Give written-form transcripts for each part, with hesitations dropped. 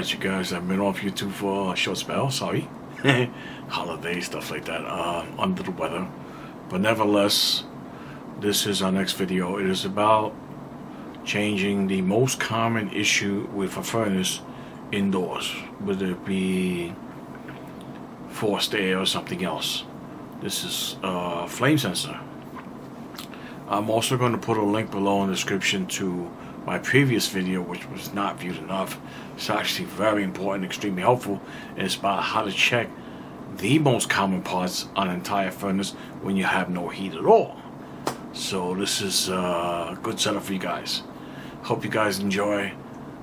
apologize, you guys. I've been off YouTube for a short spell. Sorry. Holiday, stuff like that. Under the weather. But nevertheless, this is our next video. It is about changing the most common issue with a furnace indoors, whether it be forced air or something else. This is a flame sensor. I'm also going to put a link below in the description to my previous video, which was not viewed enough. It's actually very important, extremely helpful, and it's about how to check the most common parts on an entire furnace when you have no heat at all. So this is a good setup for you guys. Hope you guys enjoy.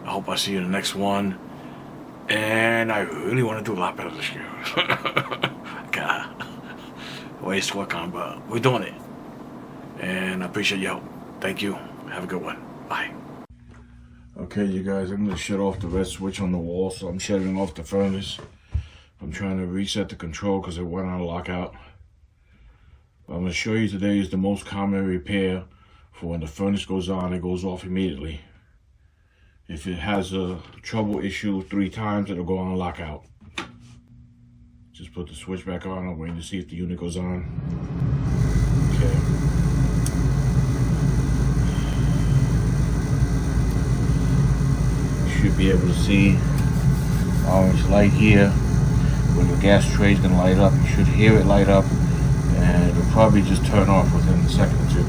I hope I see you in the next one. And I really want to do a lot better this year. God, ways to work on, but we're doing it. And I appreciate your help. Thank you. Have a good one. Bye. Okay, you guys, I'm going to shut off the red switch on the wall, so I'm shutting off the furnace. I'm trying to reset the control because it went on a lockout. What I'm going to show you today is the most common repair for when the furnace goes on, it goes off immediately. If it has a trouble issue 3 times, it'll go on a lockout. Just put the switch back on. I'm waiting to see if the unit goes on. Okay. Should be able to see orange light here when the gas tray is going to light up. You should hear it light up, and it'll probably just turn off within a second or two.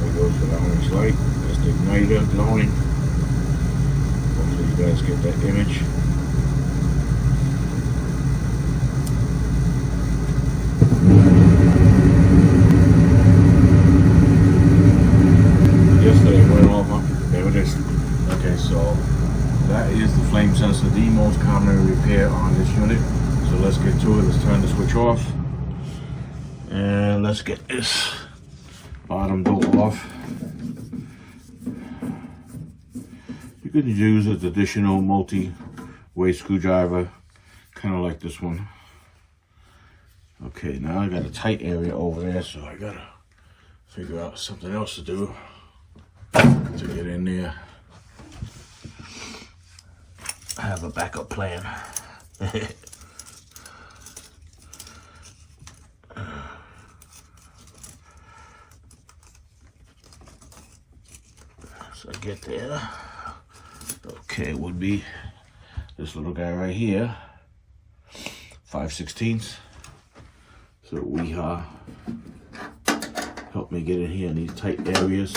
There goes the orange light. That's the igniter glowing. Hopefully you guys get that image. Okay, so that is the flame sensor, the most common repair on this unit. So let's get to it. Let's turn the switch off. And let's get this bottom door off. You could use a traditional multi-way screwdriver, kind of like this one. Okay, now I got a tight area over there, so I gotta figure out something else to do to get in there. I have a backup plan. So I get there. Okay, it would be this little guy right here, 5/16. So we help me get in here in these tight areas.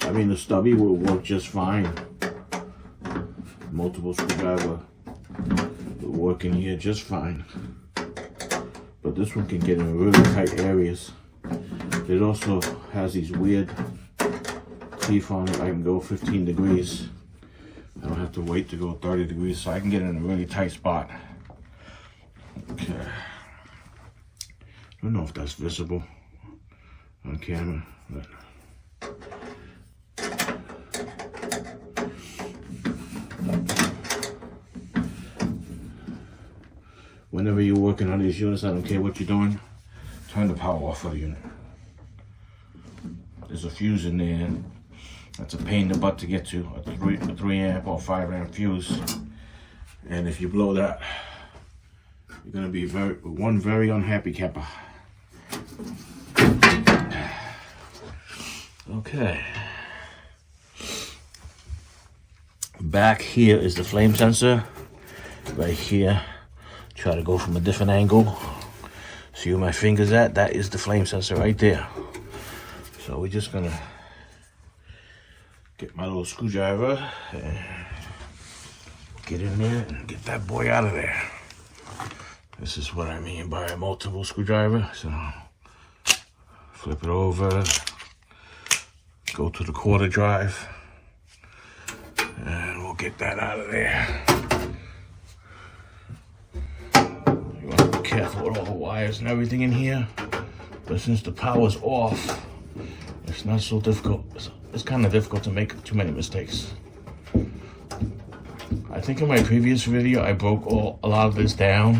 I mean, the stubby will work just fine. Multiple screwdriver will work in here just fine. But this one can get in really tight areas. It also has these weird teeth on it. I can go 15 degrees. I don't have to wait to go 30 degrees, so I can get in a really tight spot. Okay. I don't know if that's visible on camera, but whenever you're working on these units, I don't care what you're doing, turn the power off for the unit. There's a fuse in there. That's a pain in the butt to get to, a 3 amp or 5 amp fuse. And if you blow that, you're gonna be one very unhappy camper. Okay. Back here is the flame sensor. Right here. Try to go from a different angle. See where my finger's at? That is the flame sensor right there. So we're just gonna get my little screwdriver and get in there and get that boy out of there. This is what I mean by a multiple screwdriver. So flip it over, go to the quarter drive, and we'll get that out of there. You want to be careful with all the wires and everything in here, but since the power's off, it's not so difficult. It's kind of difficult to make too many mistakes. I think in my previous video I broke a lot of this down,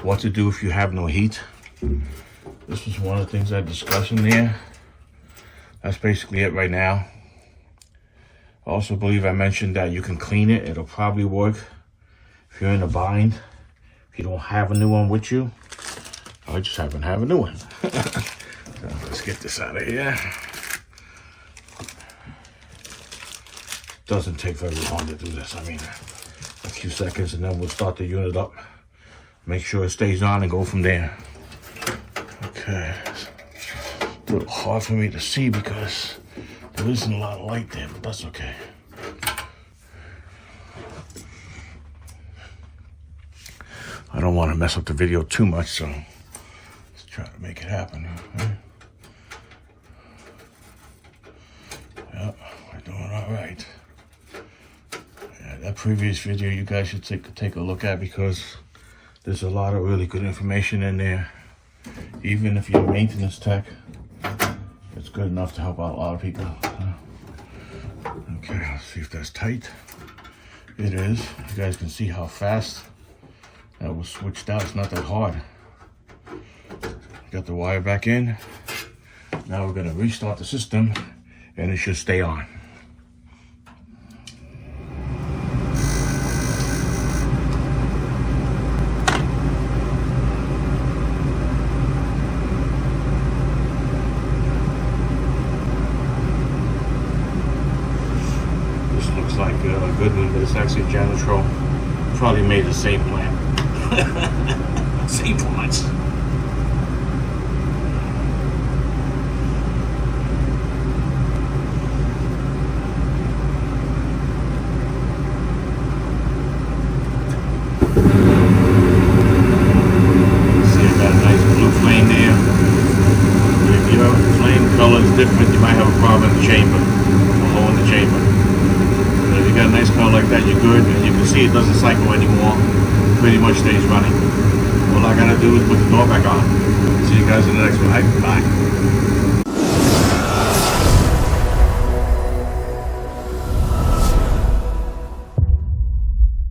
what to do if you have no heat. This was one of the things I discussed in there. That's basically it right now. I also believe I mentioned that you can clean it. It'll probably work if you're in a bind. If you don't have a new one with you. I just happen to have a new one. So let's get this out of here. Doesn't take very long to do this. I mean, a few seconds and then we'll start the unit up. Make sure it stays on and go from there. Okay. It's a little hard for me to see because there isn't a lot of light there, but that's okay. I don't want to mess up the video too much, so let's try to make it happen. Okay? Yep, we're doing all right. Yeah, that previous video you guys should take a look at because there's a lot of really good information in there. Even if you're a maintenance tech, it's good enough to help out a lot of people. Okay, let's see if that's tight. It is. You guys can see how fast that was switched out. It's not that hard. Got the wire back in. Now we're gonna restart the system and it should stay on. This looks like a good one, but it's actually Janitro. Probably made the same plant. Same plants. Different, you might have a problem in the chamber, a hole in the chamber. But if you got a nice color like that, you're good. And you can see it doesn't cycle anymore. Pretty much stays running. All I gotta do is put the door back on. See you guys in the next one. Bye.